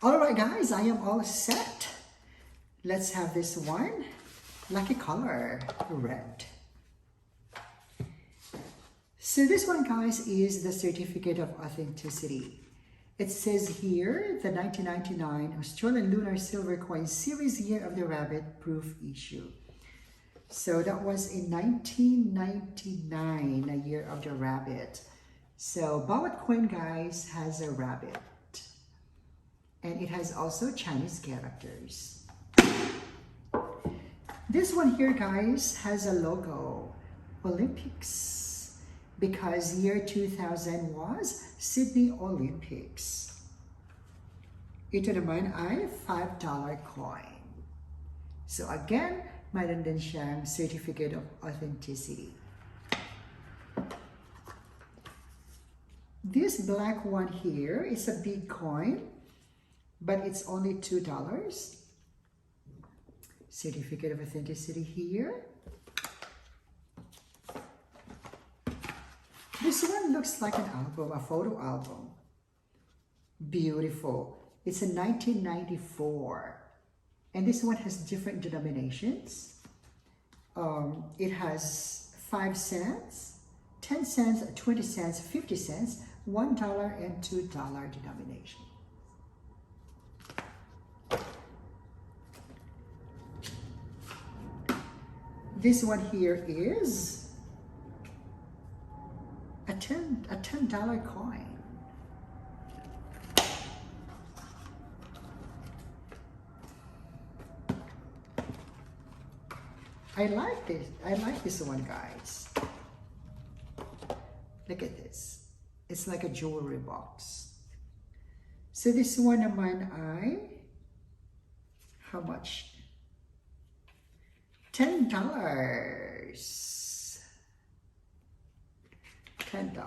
Alright guys, I am all set. Let's have this one. Lucky color, red. So this one guys is the certificate of authenticity. It says here, the 1999 Australian Lunar Silver Coin Series Year of the Rabbit proof issue. So that was in 1999, a year of the rabbit. So bawat coin guys has a rabbit. And it has also Chinese characters. This one here guys has a logo, Olympics, because year 2000 was Sydney Olympics. Ito naman ay $5 coin. So again, mayroon din siyang certificate of authenticity. This black one here is a big coin, but it's only $2. Certificate of authenticity here. This one looks like an album, a photo album. Beautiful. It's a 1994. And this one has different denominations. It has 5 cents, 10 cents, 20 cents, 50 cents, $1 and $2 denomination. This one here is a $10 coin. I like this. I like this one, guys. Look at this. It's like a jewelry box. So this one naman ay, how much? $10. $10.